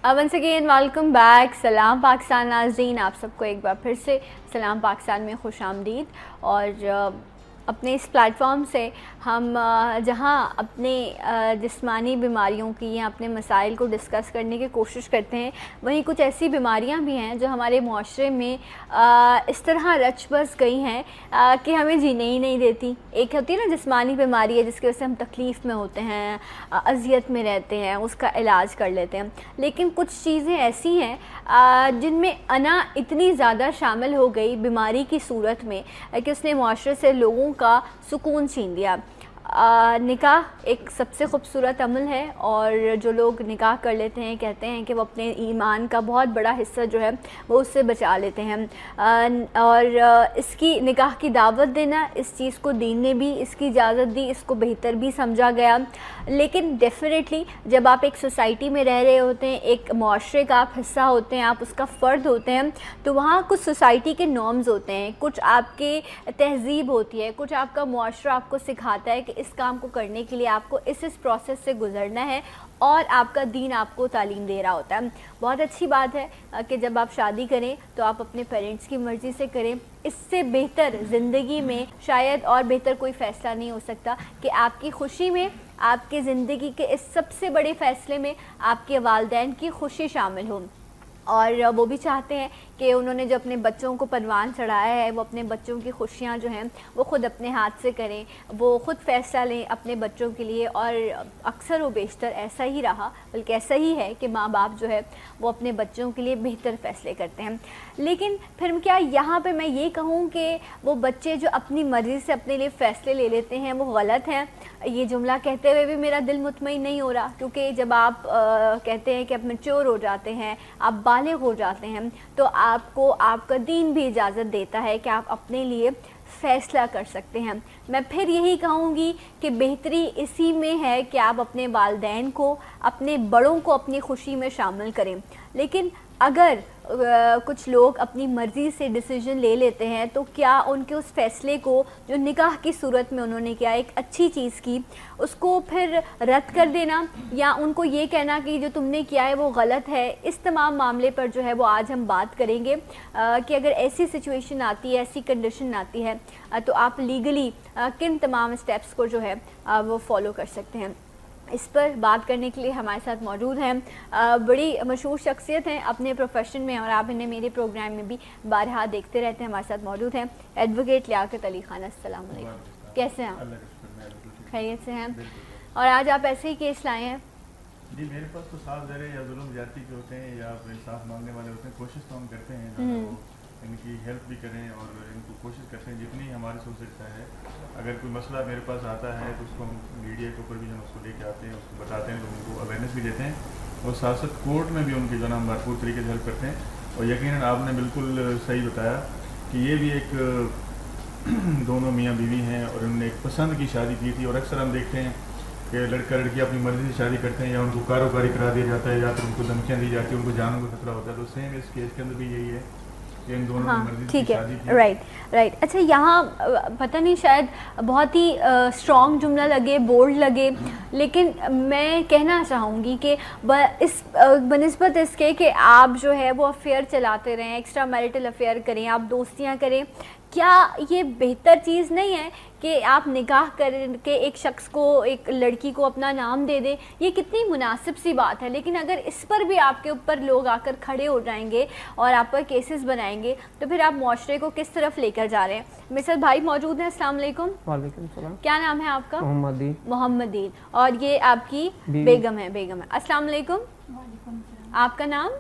Once again welcome back. سلام پاکستان ناظرین, آپ سب کو ایک بار پھر سے سلام پاکستان میں خوش آمدید. اور اپنے اس پلیٹ فارم سے ہم جہاں اپنے جسمانی بیماریوں کی یا اپنے مسائل کو ڈسکس کرنے کی کوشش کرتے ہیں, وہیں کچھ ایسی بیماریاں بھی ہیں جو ہمارے معاشرے میں اس طرح رچ بس گئی ہیں کہ ہمیں جینے ہی نہیں دیتی. ایک ہوتی ہے نا جسمانی بیماری ہے جس کی وجہ سے ہم تکلیف میں ہوتے ہیں, اذیت میں رہتے ہیں, اس کا علاج کر لیتے ہیں. لیکن کچھ چیزیں ایسی ہیں جن میں انا اتنی زیادہ شامل ہو گئی بیماری کی صورت میں کہ اس نے معاشرے سے لوگوں کا سکون چھین دیا. نکاح ایک سب سے خوبصورت عمل ہے, اور جو لوگ نکاح کر لیتے ہیں کہتے ہیں کہ وہ اپنے ایمان کا بہت بڑا حصہ جو ہے وہ اس سے بچا لیتے ہیں. اور اس کی نکاح کی دعوت دینا, اس چیز کو دین نے بھی اس کی اجازت دی, اس کو بہتر بھی سمجھا گیا. لیکن ڈیفینیٹلی جب آپ ایک سوسائٹی میں رہ رہے ہوتے ہیں, ایک معاشرے کا آپ حصہ ہوتے ہیں, آپ اس کا فرد ہوتے ہیں, تو وہاں کچھ سوسائٹی کے نارمز ہوتے ہیں, کچھ آپ کے تہذیب ہوتی ہے, کچھ آپ کا معاشرہ آپ کو سکھاتا ہے کہ اس کام کو کرنے کے لیے آپ کو اس پروسیس سے گزرنا ہے, اور آپ کا دین آپ کو تعلیم دے رہا ہوتا ہے. بہت اچھی بات ہے کہ جب آپ شادی کریں تو آپ اپنے پیرنٹس کی مرضی سے کریں. اس سے بہتر زندگی میں شاید اور بہتر کوئی فیصلہ نہیں ہو سکتا کہ آپ کی خوشی میں, آپ کی زندگی کے اس سب سے بڑے فیصلے میں آپ کے والدین کی خوشی شامل ہو. اور وہ بھی چاہتے ہیں کہ انہوں نے جو اپنے بچوں کو پروان چڑھایا ہے وہ اپنے بچوں کی خوشیاں جو ہیں وہ خود اپنے ہاتھ سے کریں, وہ خود فیصلہ لیں اپنے بچوں کے لیے. اور اکثر و بیشتر ایسا ہی رہا, بلکہ ایسا ہی ہے کہ ماں باپ جو ہے وہ اپنے بچوں کے لیے بہتر فیصلے کرتے ہیں. لیکن پھر کیا یہاں پہ میں یہ کہوں کہ وہ بچے جو اپنی مرضی سے اپنے لیے فیصلے لے لیتے ہیں وہ غلط ہیں؟ یہ جملہ کہتے ہوئے بھی میرا دل مطمئن نہیں ہو رہا, کیونکہ جب آپ کہتے ہیں کہ آپ میچور ہو جاتے ہیں, آپ بالغ ہو جاتے ہیں, تو آپ کو آپ کا دین بھی اجازت دیتا ہے کہ آپ اپنے لیے فیصلہ کر سکتے ہیں. میں پھر یہی کہوں گی کہ بہتری اسی میں ہے کہ آپ اپنے والدین کو, اپنے بڑوں کو اپنی خوشی میں شامل کریں. لیکن اگر کچھ لوگ اپنی مرضی سے ڈیسیجن لے لیتے ہیں تو کیا ان کے اس فیصلے کو جو نکاح کی صورت میں انہوں نے کیا, ایک اچھی چیز کی, اس کو پھر رد کر دینا یا ان کو یہ کہنا کہ جو تم نے کیا ہے وہ غلط ہے, اس تمام معاملے پر جو ہے وہ آج ہم بات کریں گے کہ اگر ایسی سچویشن آتی ہے, ایسی کنڈیشن آتی ہے تو آپ لیگلی کن تمام اسٹیپس کو جو ہے وہ فالو کر سکتے ہیں. اس پر بات کرنے کے لیے ہمارے ساتھ موجود ہیں بڑی مشہور شخصیت ہیں اپنے پروفیشن میں, اور آپ انہیں میرے پروگرام میں بھی بارہا دیکھتے رہتے ہیں. ہمارے ساتھ موجود ہیں ایڈوکیٹ لیاقت علی خان. السلام علیکم, کیسے ہیں آپ؟ خیریت سے ہیں؟ اور آج آپ ایسے ہی کیس لائے ہیں؟ جی میرے پاس تو صاف ظاہر یا ظلم زیادتی کے ہوتے ہیں یا انصاف مانگنے والے ہوتے ہیں. کوشش تو ہم کرتے ہیں ان کی ہیلپ بھی کریں, اور ان کو کوشش کرتے ہیں جتنی ہمارے سے ہو سکتا ہے. اگر کوئی مسئلہ میرے پاس آتا ہے تو اس کو ہم میڈیا کے اوپر بھی ہم اس کو لے کے آتے ہیں, اس کو بتاتے ہیں, لوگوں کو اویئرنیس بھی دیتے ہیں, اور ساتھ ساتھ کورٹ میں بھی ان کی جو نا ہم بھرپور طریقے سے ہیلپ کرتے ہیں. اور یقیناً آپ نے بالکل صحیح بتایا کہ یہ بھی ایک دونوں میاں بیوی ہیں, اور انہوں نے ایک پسند کی شادی کی تھی. اور اکثر ہم دیکھتے ہیں کہ لڑکا لڑکی اپنی مرضی سے شادی کرتے ہیں, یا ان کو کاروباری کرا دیا جاتا ہے, یا پھر ان کو دھمکیاں دی جاتی ہیں, ان کو جانوں کا خطرہ ہوتا ہے. تو سیم اس کیس کے اندر بھی یہی ہے کہ ان دونوں کی مرضی سے شادی کی. رائٹ. اچھا, یہاں پتہ نہیں شاید بہت ہی اسٹرانگ جملہ لگے, بولڈ لگے, لیکن میں کہنا چاہوں گی کہ اس بنسبت اس کے کہ آپ جو ہے وہ افیئر چلاتے رہیں, ایکسٹرا میریٹل افیئر کریں, آپ دوستیاں کریں, کیا یہ بہتر چیز نہیں ہے کہ آپ نکاح کر کے ایک شخص کو, ایک لڑکی کو اپنا نام دے دیں؟ یہ کتنی مناسب سی بات ہے. لیکن اگر اس پر بھی آپ کے اوپر لوگ آ کر کھڑے ہو جائیں گے اور آپ پر کیسز بنائیں گے تو پھر آپ معاشرے کو کس طرف لے کر جا رہے ہیں؟ میرے ساتھ بھائی موجود ہیں. السلام علیکم. وعلیکم السلام. کیا نام ہے آپ کا؟ محمد دین. محمد دین. اور یہ آپ کی بیگم ہے. السلام علیکم. وعلیکم السلام. آپ کا نام؟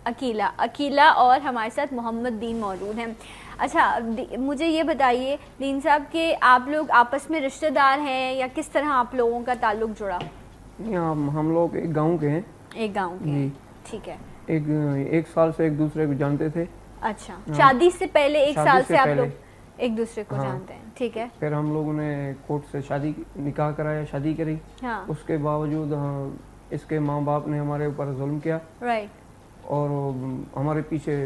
عقیلہ. عقیلہ. اور ہمارے ساتھ محمد دین موجود ہیں. اچھا, مجھے یہ بتائیے دین صاحب کہ آپ لوگ آپس میں رشتہ دار ہیں یا کس طرح آپ لوگوں کا تعلق جڑا؟ ہم لوگ ایک گاؤں کے ہیں. ایک گاؤں کے ہیں, ٹھیک ہے. ایک سال سے ایک دوسرے کو جانتے تھے. اچھا, شادی سے پہلے ایک سال سے آپ لوگ ایک دوسرے کو ہاں جانتے ہیں, ٹھیک ہے. پھر ہم لوگوں نے کورٹ سے نکاح کرایا, شادی کری. ہاں. اس کے باوجود اس کے ماں باپ نے ہمارے اوپر ظلم کیا, رائٹ, اور ہمارے پیچھے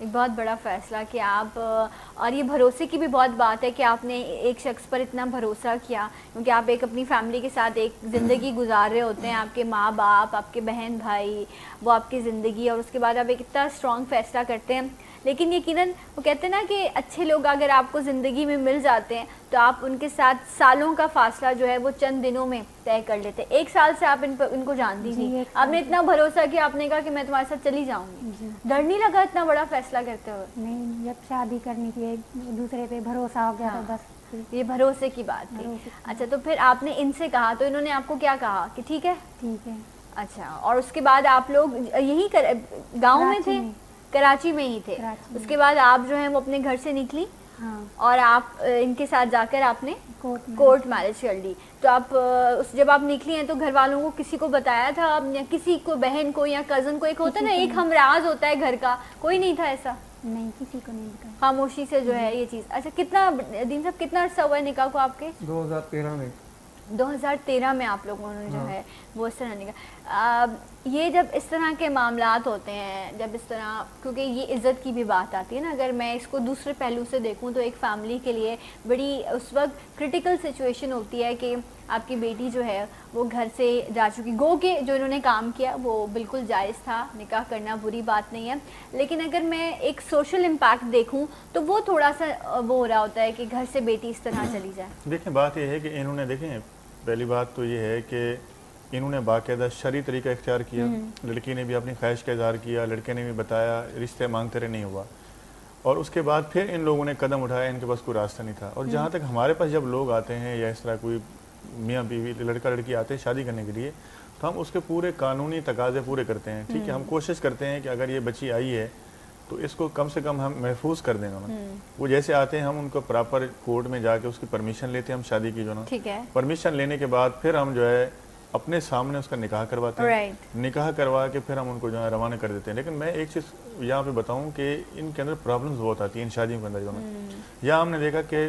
ایک بہت بڑا فیصلہ کہ آپ اور یہ بھروسے کی بھی بہت بات ہے کہ آپ نے ایک شخص پر اتنا بھروسہ کیا، کیونکہ آپ ایک اپنی فیملی کے ساتھ ایک زندگی گزار رہے ہوتے ہیں، آپ کے ماں باپ، آپ کے بہن بھائی، وہ آپ کی زندگی، اور اس کے بعد آپ ایک اتنا اسٹرانگ فیصلہ کرتے ہیں. لیکن یقیناً وہ کہتے ہیں نا کہ اچھے لوگ اگر آپ کو زندگی میں مل جاتے ہیں تو آپ ان کے ساتھ سالوں کا فاصلہ جو ہے وہ چند دنوں میں طے کر لیتے ہیں. 1 سال سے آپ ان کو جانتی تھی، آپ نے اتنا بھروسہ کیا، آپ نے کہا کہ میں تمہارے ساتھ چلی جاؤں گی. ڈر نہیں لگا اتنا بڑا فیصلہ کرتے ہوئے؟ نہیں، جب شادی کرنی تھی ایک دوسرے پہ بھروسہ ہو گیا تو بس یہ بھروسے کی بات تھی. اچھا تو پھر آپ نے ان سے کہا تو انہوں نے آپ کو کیا کہا کہ ٹھیک ہے؟ ٹھیک ہے. اچھا، اور اس کے بعد آپ لوگ یہی گاؤں میں تھے؟ کراچی میں ہی تھے. اس کے بعد آپ جو ہیں وہ اپنے گھر سے نکلی اور آپ ان کے ساتھ جا کر آپ نے کورٹ میرج کر لی. تو آپ جب آپ نکلی ہیں تو گھر والوں کو کسی کو بتایا تھا آپ نے، کسی کو بہن کو یا کزن کو؟ ایک ہوتا ہے نا ایک ہمراز ہوتا ہے گھر کا، کوئی نہیں تھا ایسا؟ نہیں، کسی کو نہیں بتایا، خاموشی سے جو ہے یہ چیز. اچھا کتنا دن صاحب کتنا عرصہ ہوا ہے نکاح کو آپ کے؟ 2013 میں. 2013 میں آپ لوگوں نے جو ہے وہ اس طرح نکاح. یہ جب اس طرح کے معاملات ہوتے ہیں، جب اس طرح، کیونکہ یہ عزت کی بھی بات آتی ہے نا، اگر میں اس کو دوسرے پہلو سے دیکھوں تو ایک فیملی کے لیے بڑی اس وقت کرٹیکل سچویشن ہوتی ہے کہ آپ کی بیٹی جو ہے وہ گھر سے جا چکی. گو کہ جو انہوں نے کام کیا وہ بالکل جائز تھا، نکاح کرنا بری بات نہیں ہے، لیکن اگر میں ایک سوشل امپیکٹ دیکھوں تو وہ تھوڑا سا وہ ہو رہا ہوتا ہے کہ گھر سے بیٹی اس طرح چلی جائے. دیکھیں بات یہ ہے کہ انہوں نے، دیکھیں پہلی بات تو یہ ہے کہ انہوں نے باقاعدہ شرعی طریقہ اختیار کیا. لڑکی نے بھی اپنی خواہش کا اظہار کیا، لڑکے نے بھی بتایا، رشتے مانگتے رہے، نہیں ہوا. اور اس کے بعد پھر ان لوگوں نے قدم اٹھایا، ان کے پاس کوئی راستہ نہیں تھا. اور جہاں تک ہمارے پاس جب لوگ آتے ہیں یا اس طرح کوئی میاں بیوی لڑکا لڑکی آتے ہیں شادی کرنے کے لیے، تو ہم اس کے پورے قانونی تقاضے پورے کرتے ہیں. ٹھیک ہے، ہم کوشش کرتے ہیں کہ اگر یہ بچی آئی ہے تو اس کو کم سے کم ہم محفوظ کر دیں گے. وہ جیسے آتے ہیں ہم ان کو پراپر کورٹ میں جا کے اس کی پرمیشن لیتے ہیں، ہم شادی کی جو نا، پرمیشن لینے کے بعد پھر ہم جو ہے اپنے سامنے اس کا نکاح کرواتے ہیں. نکاح کروا کے پھر ہم ان کو جو ہے روانہ کر دیتے ہیں. لیکن میں ایک چیز یہاں پہ بتاؤں کہ ان کے اندر پرابلمز بہت آتی ہیں ان شادیوں کے اندر جو نا. یہاں ہم نے دیکھا کہ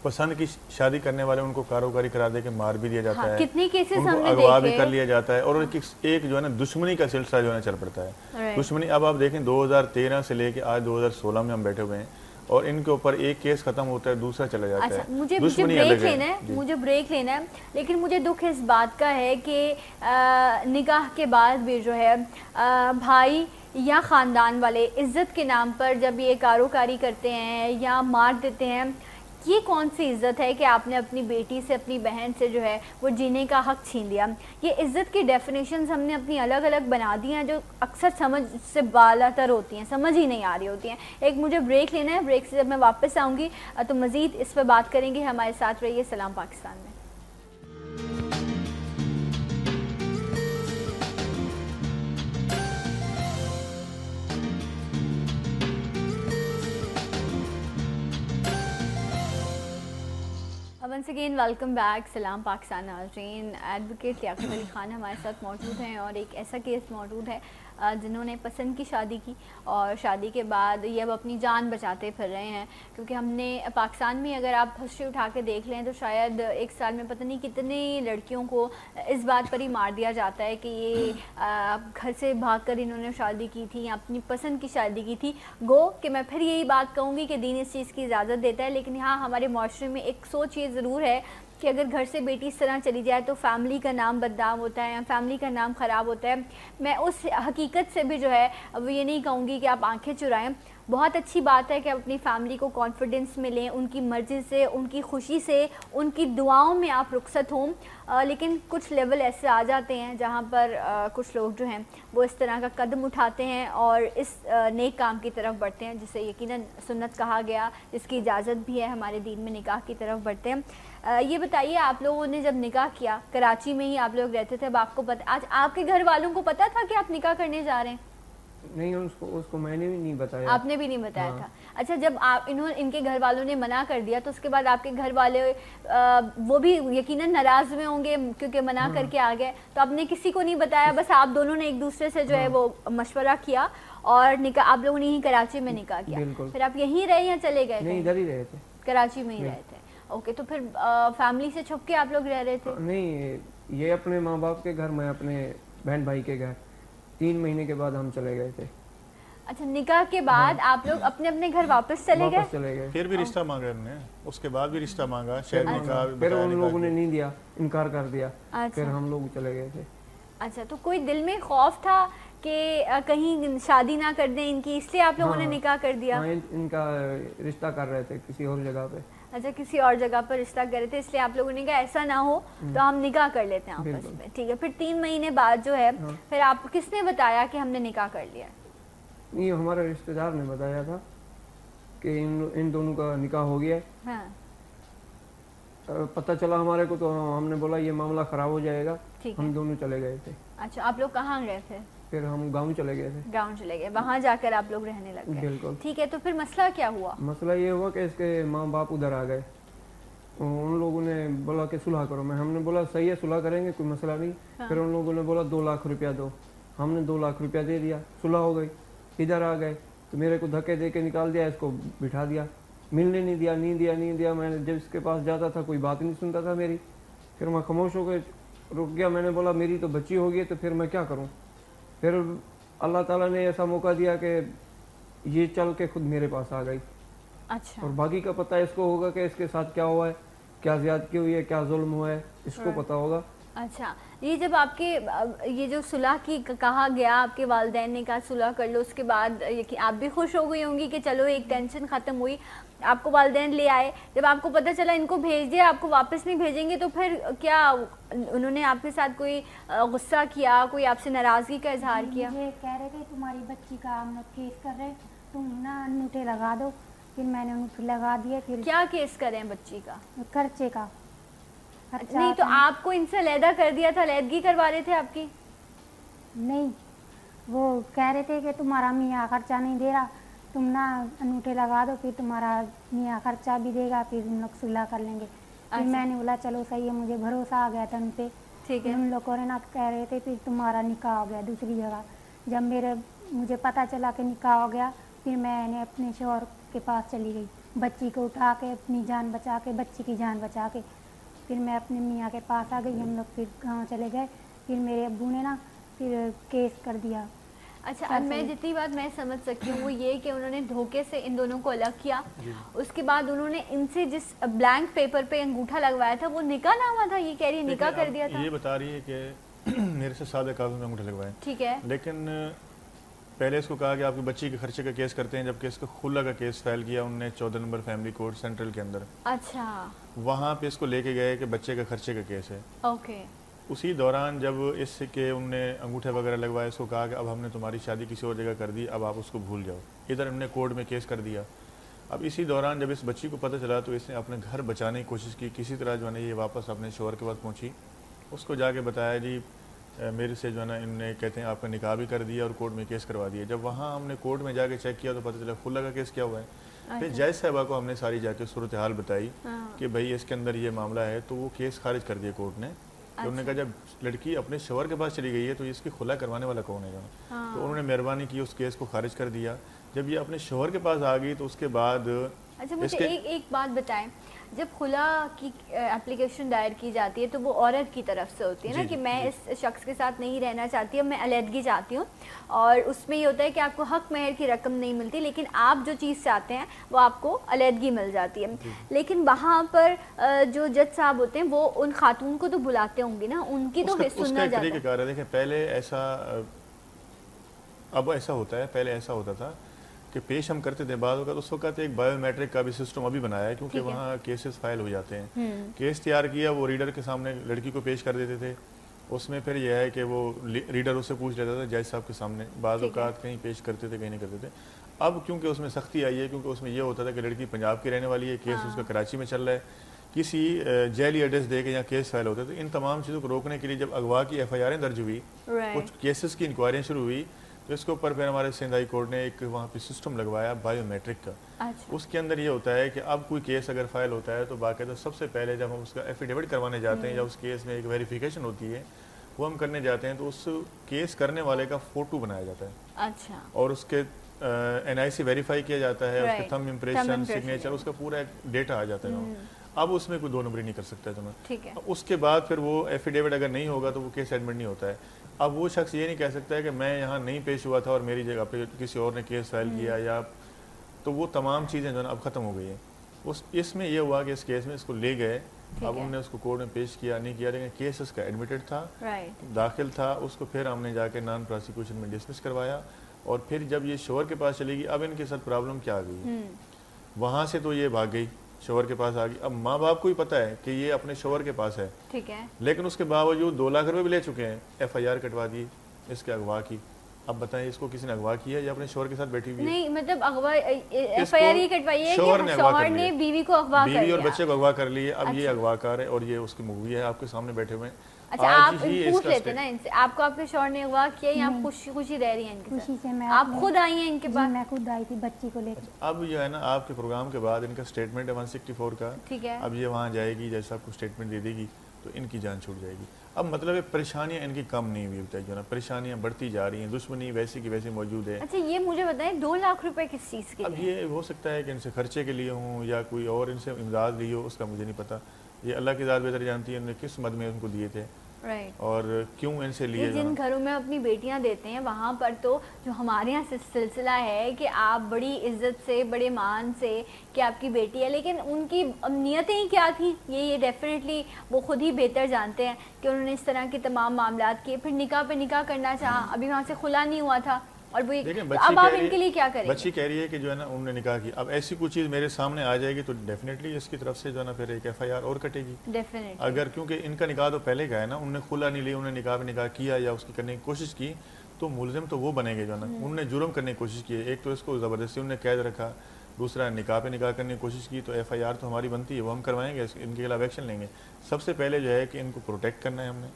پسند کی شادی کرنے والے ان کو کاروکاری کرا دے کے مار بھی دیا جاتا ہے، کتنے کیسز ان ہم کو نے اغوا دیکھے بھی کر لیا جاتا ہے، اور ایک جو ہے نا دشمنی کا سلسلہ جو ہے نا چل پڑتا ہے. دشمنی اب آپ دیکھیں 2013 سے لے کے آج 2016 میں ہم بیٹھے ہوئے ہیں اور ان کے اوپر ایک کیس ختم ہوتا ہے دوسرا چلا جاتا ہے. مجھے بریک لینا ہے لیکن مجھے دکھ اس بات کا ہے کہ نکاح کے بعد بھی جو ہے بھائی یا خاندان والے عزت کے نام پر جب یہ کاروکاری کرتے ہیں یا مار دیتے ہیں، یہ کون سی عزت ہے کہ آپ نے اپنی بیٹی سے، اپنی بہن سے جو ہے وہ جینے کا حق چھین لیا؟ یہ عزت کی ڈیفینیشنز ہم نے اپنی الگ الگ بنا دی ہیں جو اکثر سمجھ سے بالا تر ہوتی ہیں، سمجھ ہی نہیں آ رہی ہوتی ہیں. ایک مجھے بریک لینا ہے، بریک سے جب میں واپس آؤں گی تو مزید اس پہ بات کریں گے. ہمارے ساتھ رہیے سلام پاکستان میں. Once again welcome back. سلام پاکستان ناظرین. ایڈوکیٹ لیاقت علی خان ہمارے ساتھ موجود ہیں اور ایک ایسا کیس موجود ہے جنہوں نے پسند کی شادی کی اور شادی کے بعد یہ اب اپنی جان بچاتے پھر رہے ہیں. کیونکہ ہم نے پاکستان میں اگر آپ ہسٹری اٹھا کے دیکھ لیں تو شاید 1 سال میں پتہ نہیں کتنی لڑکیوں کو اس بات پر ہی مار دیا جاتا ہے کہ یہ گھر سے بھاگ کر انہوں نے شادی کی تھی یا اپنی پسند کی شادی کی تھی. گو کہ میں پھر یہی بات کہوں گی کہ دین اس چیز کی اجازت دیتا ہے، لیکن ہاں ہمارے معاشرے میں ایک سوچ یہ ضرور ہے کہ اگر گھر سے بیٹی اس طرح چلی جائے تو فیملی کا نام بدنام ہوتا ہے یا فیملی کا نام خراب ہوتا ہے. میں اس حقیقت سے بھی جو ہے اب یہ نہیں کہوں گی کہ آپ آنکھیں چرائیں. بہت اچھی بات ہے کہ آپ اپنی فیملی کو کانفیڈنس میں لیں، ان کی مرضی سے، ان کی خوشی سے، ان کی دعاؤں میں آپ رخصت ہوں. لیکن کچھ لیول ایسے آ جاتے ہیں جہاں پر کچھ لوگ جو ہیں وہ اس طرح کا قدم اٹھاتے ہیں اور اس نیک کام کی طرف بڑھتے ہیں جسے یقیناً سنت کہا گیا، جس کی اجازت بھی ہے ہمارے دین میں، نکاح کی طرف بڑھتے ہیں. یہ بتائیے آپ لوگوں نے جب نکاح کیا، کراچی میں ہی آپ لوگ رہتے تھے، اب آپ کو پتہ، آج آپ کے گھر والوں کو پتہ تھا کہ آپ نکاح کرنے جا رہے ہیں؟ نہیں، اس کو میں نے بھی نہیں بتایا. آپ نے بھی نہیں بتایا تھا. اچھا جب ان کے گھر والوں نے منع کر دیا تو اس کے بعد آپ کے گھر والے وہ بھی یقیناً ناراض ہوئے ہوں گے کیونکہ منع کر کے آ گئے، تو آپ نے کسی کو نہیں بتایا، بس آپ دونوں نے ایک دوسرے سے جو ہے وہ مشورہ کیا اور نکاح آپ لوگوں نے ہی کراچی میں نکاح کیا؟ پھر آپ یہیں رہے یا چلے گئے؟ نہیں، ادھر ہی رہے تھے، کراچی میں ہی رہے تھے. اوکے، تو پھر فیملی سے چھپ کے آپ لوگ رہ رہے تھے؟ نہیں، یہ اپنے ماں باپ کے گھر، میں اپنے بہن بھائی کے گھر. 3 مہینے کے بعد ہم چلے گئے تھے. اچھا نکاح کے بعد آپ لوگ اپنے اپنے گھر واپس چلے گئے؟ واپس چلے گئے. پھر بھی رشتہ مانگا انہوں نے, اس کے بعد بھی رشتہ مانگا, شہر میں کہا, پھر ان لوگوں نے نہیں دیا, انکار کر دیا, اچھا پھر ہم لوگ چلے گئے تھے. اچھا تو کوئی دل میں خوف تھا کہ کہیں شادی نہ کر دیں ان کی, اس لیے آپ لوگوں نے نکاح کر دیا؟ ہاں ان کا رشتہ کر رہے تھے کسی اور جگہ پہ. اچھا کسی اور جگہ پر رشتہ کر رہے تھے, اس لیے آپ لوگوں نے کہا ایسا نہ ہو تو ہم نکاح کر لیتے ہیں آپس میں. ٹھیک ہے, پھر 3 مہینے بعد جو ہے پھر آپ کس نے بتایا کہ ہم نے نکاح کر لیا؟ یہ ہمارے رشتہ دار نے بتایا تھا کہ ان دونوں کا نکاح ہو گیا ہے. ہاں پتہ چلا ہمارے کو تو ہم نے بولا یہ معاملہ خراب ہو جائے گا, ٹھیک ہم ہے. دونوں چلے گئے تھے. اچھا آپ لوگ کہاں گئے تھے؟ پھر ہم گاؤں چلے گئے تھے. گاؤں چلے گئے, وہاں جا کر آپ لوگ رہنے لگ گئے. بالکل. ٹھیک ہے, تو پھر مسئلہ کیا ہوا؟ مسئلہ یہ ہوا کہ اس کے ماں باپ ادھر آ گئے, ان لوگوں نے بولا کہ صلح کرو. ہم نے بولا صحیح ہے صلح کریں گے, کوئی مسئلہ نہیں. پھر ان لوگوں نے بولا 2 لاکھ روپیہ دو. ہم نے 2 لاکھ روپیہ دے دیا, صلح ہو گئی. ادھر آ گئے تو میرے کو دھکے دے کے نکال دیا, اس کو بٹھا دیا, ملنے نہیں دیا. میں جب اس کے پاس جاتا تھا کوئی بات نہیں سنتا تھا میری. پھر میں خاموش ہو کے رک گیا. میں نے بولا میری تو بچی ہو گئی تو پھر میں کیا کروں. پھر اللہ تعالیٰ نے ایسا موقع دیا کہ یہ چل کے خود میرے پاس آ گئی. اچھا. اور باقی کا پتہ اس کو ہوگا کہ اس کے ساتھ کیا ہوا ہے, کیا زیادتی ہوئی ہے, کیا ظلم ہوا ہے, اس کو پتہ ہوگا. اچھا, یہ جب آپ کے یہ جو صلح کی کہا گیا, آپ کے والدین نے کہا صلح کر لو, اس کے بعد آپ بھی خوش ہو گئی ہوں گی کہ چلو ایک ٹینشن ختم ہوئی. آپ کو والدین لے آئے, جب آپ کو پتہ چلا ان کو بھیج دیا, آپ کو واپس نہیں بھیجیں گے, تو پھر کیا انہوں نے آپ کے ساتھ کوئی غصہ کیا, کوئی آپ سے ناراضگی کا اظہار کیا؟ یہ کہہ رہے تھے تمہاری بچی کا ہم لوگ کیس کر رہے, تم نا انگوٹھے لگا دو. پھر میں نے انگوٹھے لگا دیے. پھر کیا کیس کریں بچی کا؟ خرچے کا. نہیں تو آپ کو ان سے علیحدہ کر دیا تھا, علیحدگی کروا رہے تھے آپ کی؟ نہیں, وہ کہہ رہے تھے کہ تمہارا میاں خرچہ نہیں دے رہا, تم نا انگوٹھے لگا دو, پھر تمہارا میاں خرچہ بھی دے گا, پھر ہم لوگ صلح کر لیں گے. پھر میں نے بولا چلو صحیح ہے, مجھے بھروسہ آ گیا تھا ان پہ. ٹھیک ہے. ان لوگوں نے نا کہہ رہے تھے پھر تمہارا نکاح ہو گیا دوسری جگہ. جب مجھے پتہ چلا کہ نکاح ہو گیا, پھر میں نے اپنے شوہر کے پاس چلی گئی, بچی کو اٹھا کے, اپنی جان بچا کے, بچی کی جان بچا کے. پھر میں اپنے میاں کے پاس آ گئی. ہم لوگ پھر گاؤں چلے گئے. پھر میرے ابو نے نا پھر کیس کر دیا. اچھا, اب میں جتنی بات میں سمجھ سکتی ہوں وہ یہ کہ انہوں نے دھوکے سے ان دونوں کو الگ کیا, اس کے بعد انہوں نے ان سے جس بلینک پیپر پہ انگوٹھا لگوایا تھا وہ نکاح نامہ تھا, یہ کہہ رہی ہے نکاح کر دیا تھا. یہ بتا رہی ہے کہ میرے سے سادہ کاغذ میں انگوٹھے لگوائے. ٹھیک ہے. لیکن پہلے اس کو کہا کہ آپ کے بچی کے خرچے کا کیس کرتے ہیں, جبکہ اس کا خلا کا کیس فائل کیا انہوں نے 14 نمبر فیملی کورٹ سینٹرل کے اندر. اچھا. وہاں پہ اس کو لے کے گئے کہ بچے کا خرچے کا کیس ہے. اوکے. اسی دوران جب اس کے انہوں نے انگوٹھے وغیرہ لگوائے, اس کو کہا کہ اب ہم نے تمہاری شادی کسی اور جگہ کر دی, اب آپ اس کو بھول جاؤ. ادھر ہم نے کورٹ میں کیس کر دیا. اب اسی دوران جب اس بچی کو پتہ چلا تو اس نے اپنے گھر بچانے کی کوشش کی, کسی طرح جو ہے نا یہ واپس اپنے شوہر کے پاس پہنچی. اس کو جا کے بتایا جی میرے سے جو ہے نا ان نے کہتے ہیں آپ کا نکاح بھی کر دیا اور کورٹ میں کیس کروا دیا. جب وہاں ہم نے کورٹ میں جا کے چیک کیا تو پتہ چلا خلا کا کیس کیا ہوا ہے. پھر جج صاحبہ کو ہم نے ساری جا کے صورتحال بتائی کہ بھائی اس کے اندر یہ معاملہ ہے, تو وہ کیس خارج کر دیا کورٹ نے. تو انہوں نے کہا جب لڑکی اپنے شوہر کے پاس چلی گئی ہے تو اس کی خلا کروانے والا کون ہے گا. تو انہوں نے مہربانی کی, اس کیس کو خارج کر دیا. جب یہ اپنے شوہر کے پاس آ گئی تو اس کے بعد اچھا مجھے ایک بات بتائیں, جب خلا کی اپلیکیشن دائر کی جاتی ہے تو وہ عورت کی طرف سے ہوتی ہے نا کہ میں اس شخص کے ساتھ نہیں رہنا چاہتی ہوں, میں علیحدگی چاہتی ہوں, اور اس میں یہ ہوتا ہے کہ آپ کو حق مہر کی رقم نہیں ملتی, لیکن آپ جو چیز چاہتے ہیں وہ آپ کو علیحدگی مل جاتی ہے. لیکن وہاں پر جو جج صاحب ہوتے ہیں وہ ان خاتون کو تو بلاتے ہوں گے نا, ان کی تو سننا جاتا ہے. کہا رہے دیکھیں پہلے ایسا, اب ایسا ہوتا ہے, پہلے ایسا ہوتا تھا کہ پیش ہم کرتے تھے بعض اوقات. اس وقت ایک بایو میٹرک کا بھی سسٹم ابھی بنایا ہے کیونکہ وہاں کیسز فائل ہو جاتے ہیں. کیس تیار کیا, وہ ریڈر کے سامنے لڑکی کو پیش کر دیتے تھے. اس میں پھر یہ ہے کہ وہ ریڈر اس سے پوچھ لیتا تھا جج صاحب کے سامنے. بعض اوقات کہیں پیش کرتے تھے کہیں نہیں کرتے تھے. اب کیونکہ اس میں سختی آئی ہے, کیونکہ اس میں یہ ہوتا تھا کہ لڑکی پنجاب کی رہنے والی ہے, کیس اس کا کراچی میں چل رہا ہے, کسی جیلی ایڈریس دے کے یہاں کیس فائل ہوتے تھے. ان تمام چیزوں کو روکنے کے لیے جب اغوا کی ایف آئی آریں درج ہوئی, کچھ کیسز کی انکوائریاں شروع ہوئی, تو اس کے اوپر پھر ہمارے سندھ ہائی کورٹ نے ایک وہاں پہ سسٹم لگوایا بایو میٹرک کا. اس کے اندر یہ ہوتا ہے کہ اب کوئی کیس اگر فائل ہوتا ہے تو باقاعدہ سب سے پہلے جب ہم اس کا ایفیڈیوٹ کروانے جاتے ہیں یا اس کیس میں ایک ویریفیکیشن ہوتی ہے وہ ہم کرنے جاتے ہیں, تو اس کیس کرنے والے کا فوٹو بنایا جاتا ہے. اچھا. اور اس کے این آئی سی ویریفائی کیا جاتا ہے, اس کے تھم امپریشن, سگنیچر, اس کا پورا ایک ڈیٹا آ جاتا ہے. اب اس میں کوئی 2 نمبری نہیں کر سکتا ہے جناب. ٹھیک ہے. اس کے بعد پھر وہ ایفیڈیوٹ اگر نہیں ہوگا تو وہ کیس ایڈمٹ نہیں ہوتا ہے. اب وہ شخص یہ نہیں کہہ سکتا ہے کہ میں یہاں نہیں پیش ہوا تھا اور میری جگہ پہ کسی اور نے کیس فائل کیا یا تو وہ تمام چیزیں جو ہے نا اب ختم ہو گئی ہیں. اس میں یہ ہوا کہ اس کیس میں اس کو لے گئے, اب انہوں نے اس کو کورٹ میں پیش کیا نہیں کیا, لیکن کیس اس کا ایڈمیٹڈ تھا, داخل تھا. اس کو پھر ہم نے جا کے نان پروسیکیوشن میں ڈسمس کروایا اور پھر جب یہ شوہر کے پاس چلے گی, اب ان کے ساتھ پرابلم کیا آ گئی, وہاں سے تو یہ بھاگ گئی, شوہر کے پاس آ گئی. اب ماں باپ کو ہی پتہ ہے کہ یہ اپنے شوہر کے پاس ہے, ٹھیک ہے, لیکن اس کے باوجود 2 لاکھ روپے بھی لے چکے ہیں, ایف آئی آر کٹوا دی اس کے اغوا کی. اب بتائیں اس کو کسی نے اغوا کیا یا اپنے شوہر کے ساتھ بیٹھی ہوئی ہے؟ نہیں مطلب اغوا ایف آئی آر یہ کٹوائی ہے کہ شوہر نے بیوی کو اغوا کر لیا, بیوی اور بچے کو اغوا کر لیے. اب یہ اغوا کار ہے اور یہ اس کی مووی ہے, آپ کے سامنے بیٹھے ہوئے ہیں. اچھا آپ پوچھ لیتے نا ان سے, آپ کو آپ کے شوہر نے اغوا کیا یا آپ خوشی خوشی رہ رہی ہیں ان کے خوشی سے میں آپ خود آئی ہیں ان کے پاس؟ میں خود آئی تھی بچی کو لے کے. اب جو ہے نا آپ کے پروگرام کے بعد ان کا اسٹیٹمنٹ ہے 164 کا, ٹھیک ہے, اب یہ وہاں جائے گی, جیسا آپ کو اسٹیٹمنٹ دے دے گی تو ان کی جان چھوٹ جائے گی. اب مطلب ہے پریشانیاں ان کی کم نہیں ہوئی ہوتا ہے, جو نا پریشانیاں بڑھتی جا رہی ہیں, دشمنی ویسی کی ویسی موجود ہے. اچھا یہ مجھے بتائیں 2 لاکھ روپے کس چیز کے لیے؟ اب یہ ہو سکتا ہے کہ ان سے خرچے کے لیے ہوں یا کوئی اور ان سے امداد لی ہو, اس کا مجھے نہیں پتا. یہ اللہ کی ذات بہتر جانتی ہے انہوں نے کس مد میں ان کو دیے تھے اور کیوں ان سے لیے. جن گھروں میں اپنی بیٹیاں دیتے ہیں وہاں پر تو جو ہمارے یہاں سلسلہ ہے کہ آپ بڑی عزت سے بڑے مان سے کہ آپ کی بیٹی ہے, لیکن ان کی نیتیں ہی کیا تھیں یہ ڈیفینیٹلی وہ خود ہی بہتر جانتے ہیں کہ انہوں نے اس طرح کے تمام معاملات کیے. پھر نکاح پہ نکاح کرنا چاہا, ابھی وہاں سے خلا نہیں ہوا تھا, اور وہ اب آپ ان کے لیے کیا کریں؟ بچی کہہ رہی ہے کہ جو ہے نا انہوں نے نکاح کی, اب ایسی کوئی چیز میرے سامنے آ جائے گی تو ڈیفینیٹلی اس کی طرف سے جو ہے نا پھر ایک ایف آئی آر اور کٹے گی. اگر کیونکہ ان کا نکاح تو پہلے کا ہے نا, انہوں نے کھلا نہیں لیا, انہوں نے نکاح پہ نکاح کیا یا اس کی کرنے کی کوشش کی تو ملزم تو وہ بنے گے جو ہے نا, انہوں نے جرم کرنے کی کوشش کی. ایک تو اس کو زبردستی انہوں نے قید رکھا, دوسرا نکاح پہ نکاح کرنے کی کوشش کی, تو ایف آئی آر تو ہماری بنتی ہے, وہ ہم کروائیں گے, ان کے خلاف ایکشن لیں گے. سب سے پہلے جو ہے کہ ان کو پروٹیکٹ کرنا ہے ہم نے,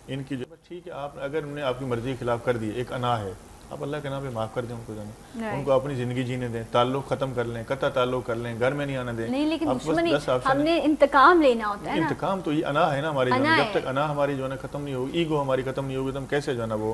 ان کی جو ٹھیک ہے آپ اگر انہوں نے آپ کی مرضی کے خلاف کر دی, ایک انا ہے, آپ اللہ کے نام پہ معاف کر دیں ان کو, جانا ان کو اپنی زندگی جینے دیں, تعلق ختم کر لیں, قطع تعلق کر لیں, گھر میں نہیں آنے دیں. نہیں لیکن دشمنی ہم نے انتقام لینا ہوتا ہے نا, انتقام تو یہ انا ہے نا ہماری, جب تک انا ہماری جو ہے نا ختم نہیں ہوگی, ایگو ہماری ختم نہیں ہوگی تو ہم کیسے جو ہے نا وہ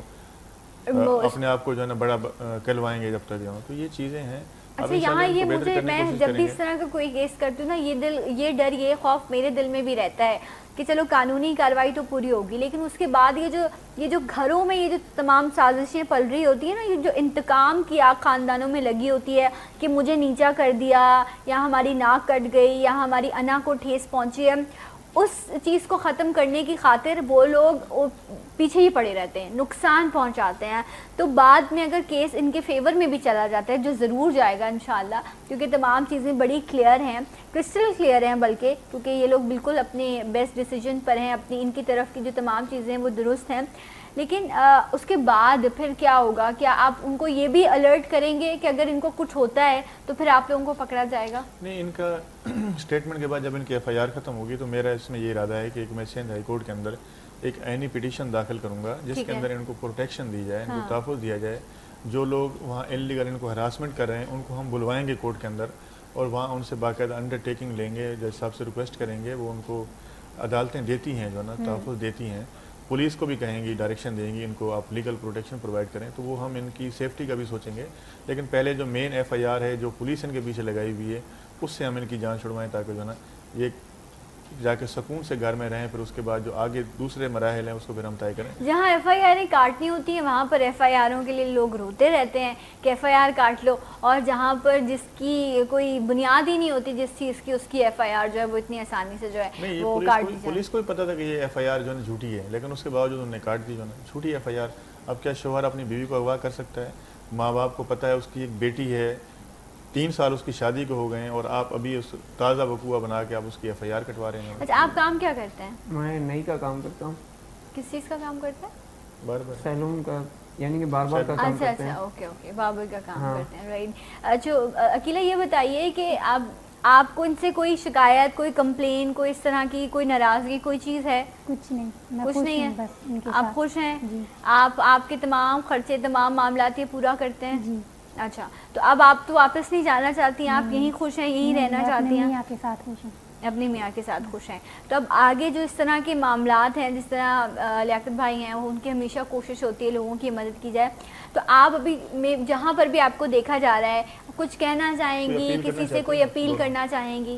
اپنے آپ کو جو ہے نا بڑا کہلوائیں گے جب تک جو, تو یہ چیزیں ہیں. اچھا یہاں یہ مجھے میں جب بھی اس طرح کا کوئی کیس کرتی ہوں نا, یہ ڈر یہ خوف میرے دل میں بھی رہتا ہے کہ چلو قانونی کارروائی تو پوری ہوگی, لیکن اس کے بعد یہ جو گھروں میں یہ جو تمام سازشیں پل رہی ہوتی ہیں نا, یہ جو انتقام کی آگ خاندانوں میں لگی ہوتی ہے کہ مجھے نیچا کر دیا یا ہماری ناک کٹ گئی یا ہماری انا کو ٹھیس پہنچی ہے, اس چیز کو ختم کرنے کی خاطر وہ لوگ پیچھے ہی پڑے رہتے ہیں, نقصان پہنچاتے ہیں. تو بعد میں اگر کیس ان کے فیور میں بھی چلا جاتا ہے, جو ضرور جائے گا انشاءاللہ, کیونکہ تمام چیزیں بڑی کلیئر ہیں, کرسٹل کلیئر ہیں بلکہ, کیونکہ یہ لوگ بالکل اپنے بیسٹ ڈیسیجن پر ہیں, اپنی ان کی طرف کی جو تمام چیزیں ہیں وہ درست ہیں. لیکن اس کے بعد پھر کیا ہوگا, کیا آپ ان کو یہ بھی الرٹ کریں گے کہ اگر ان کو کچھ ہوتا ہے تو پھر آپ لوگوں کو پکڑا جائے گا؟ نہیں, ان کا اسٹیٹمنٹ کے بعد جب ان کی ایف آئی آر ختم ہوگی تو میرا اس میں یہ ارادہ ہے کہ میں سندھ ہائی کورٹ کے اندر ایک عینی پٹیشن داخل کروں گا جس کے اندر ان کو پروٹیکشن دی جائے, ان کو تحفظ دیا جائے. جو لوگ وہاں انلیگل ان کو ہراسمنٹ کر رہے ہیں ان کو ہم بلوائیں گے کورٹ کے اندر اور وہاں ان سے باقاعدہ انڈر ٹیکنگ لیں گے, جج صاحب سے ریکویسٹ کریں گے, وہ ان کو عدالتیں دیتی ہیں جو نا تحفظ دیتی ہیں, پولیس کو بھی کہیں گی, ڈائریکشن دیں گی ان کو آپ لیگل پروٹیکشن پرووائڈ کریں, تو وہ ہم ان کی سیفٹی کا بھی سوچیں گے. لیکن پہلے جو مین ایف آئی آر ہے جو پولیس ان کے پیچھے لگائی ہوئی ہے اس سے ہم ان کی جان چھڑوائیں تاکہ جو ہے نا یہ جا کے سکون سے گھر میں رہیں, پھر اس کے بعد جو آگے دوسرے مراحل ہیں اس کو پھر ہم طے کریں. جہاں ایف آئی آریں کاٹنی ہوتی ہیں وہاں پر ایف آئی آروں کے لیے لوگ روتے رہتے ہیں کہ ایف آئی آر کاٹ لو, اور جہاں پر جس کی کوئی بنیاد ہی نہیں ہوتی جس چیز کی, اس کی ایف آئی آر جو ہے وہ اتنی آسانی سے جو ہے وہ کاٹ دی جائے. پولیس کو بھی پتا تھا کہ یہ ایف آئی آر جو ہے جھوٹی ہے, لیکن اس کے باوجود انہوں نے کاٹ دی جو ہے جھوٹی ایف آئی آر. اب کیا شوہر اپنی بیوی کو اغوا کر سکتا ہے؟ ماں باپ کو پتہ ہے اس کی ایک بیٹی ہے, 3 سال اس کی شادی کو ہو گئے ہیں, اور آپ ابھی اس تازہ وقوع بنا کے آپ اس کی ایف آئی آر کٹوا رہے ہیں. اچھا آپ کام کیا کرتے ہیں؟ میں نئی کا کام کرتا ہوں. کس چیز کا کام کرتے ہیں؟ باربر سیلون کا, یعنی کہ باربر کا کام کرتے ہیں. اچھا اوکے باربر کا کام کرتے ہیں, رائٹ. اچھا عقیلہ یہ بتائیے کہ آپ کو ان سے کوئی شکایت, کوئی کمپلین, کوئی اس طرح کی کوئی ناراضگی, کوئی چیز ہے؟ کچھ نہیں ہے. آپ خوش ہیں؟ آپ کے تمام خرچے, تمام معاملات یہ پورا کرتے ہیں؟ جی. اچھا تو اب آپ تو واپس نہیں جانا چاہتی ہیں, آپ یہیں خوش ہیں, یہیں رہنا چاہتی ہیں؟ اپنے میاں کے ساتھ خوش ہیں. اپنی میاں کے ساتھ خوش ہیں. تو اب آگے جو اس طرح کے معاملات ہیں, جس طرح لیاقت بھائی ہیں, وہ ان کی ہمیشہ کوشش ہوتی ہے لوگوں کی مدد کی جائے. تو آپ ابھی جہاں پر بھی آپ کو دیکھا جا رہا ہے, کچھ کہنا چاہیں گی, کسی سے کوئی اپیل کرنا چاہیں گی؟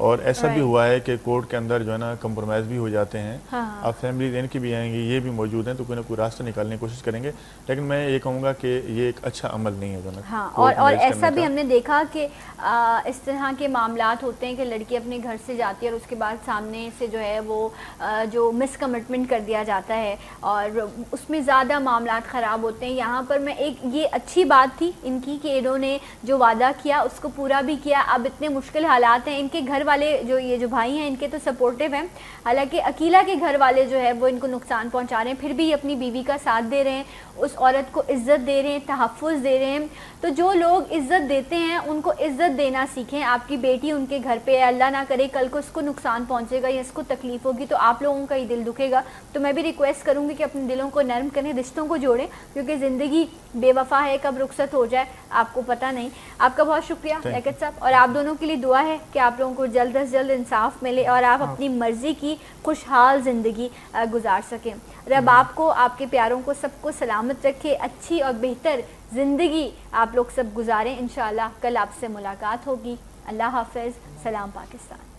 اور ایسا بھی ہوا ہے کہ کورٹ کے اندر جو ہے نا کمپرومائز بھی ہو جاتے ہیں. اب فیملیز ان کی بھی آئیں گی, یہ بھی موجود ہیں, تو کوئی نہ کوئی راستہ نکالنے کی کوشش کریں گے. لیکن میں یہ کہوں گا کہ یہ ایک اچھا عمل نہیں ہے جو نا. ہاں, اور ایسا بھی ہم نے دیکھا کہ اس طرح کے معاملات ہوتے ہیں کہ لڑکی اپنے گھر سے جاتی ہے اور اس کے بعد سامنے سے جو ہے وہ جو مس کمٹمنٹ کر دیا جاتا ہے اور اس میں زیادہ معاملات خراب ہوتے ہیں. یہاں پر میں ایک یہ اچھی بات تھی ان کی کہ انہوں نے جو وعدہ کیا اس کو پورا بھی کیا. اب اتنے مشکل حالات ہیں, ان کے گھر والے جو یہ جو بھائی ہیں ان کے تو سپورٹیو ہیں, حالانکہ عقیلہ کے گھر والے جو ہے وہ ان کو نقصان پہنچا رہے ہیں, پھر بھی یہ اپنی بیوی کا ساتھ دے رہے ہیں, اس عورت کو عزت دے رہے ہیں, تحفظ دے رہے ہیں. تو جو لوگ عزت دیتے ہیں ان کو عزت دینا سیکھیں. آپ کی بیٹی ان کے گھر پہ ہے, اللہ نہ کرے کل کو اس کو نقصان پہنچے گا یا اس کو تکلیف ہوگی تو آپ لوگوں کا ہی دل دکھے گا. تو میں بھی ریکویسٹ کروں گی کہ اپنے دلوں کو نرم کریں, رشتوں کو جوڑیں, کیونکہ زندگی بے وفا ہے, کب رخصت ہو جائے آپ کو پتہ نہیں. آپ کا بہت شکریہ لیاقت صاحب, اور آپ دونوں کے لیے دعا ہے کہ آپ لوگوں کو جلد از جلد انصاف ملے اور آپ اپنی مرضی کی خوشحال زندگی گزار سکیں. رب آپ کو, آپ کے پیاروں کو, سب کو سلامت رکھے, اچھی اور بہتر زندگی آپ لوگ سب گزاریں. انشاءاللہ کل آپ سے ملاقات ہوگی. اللہ حافظ. سلام پاکستان.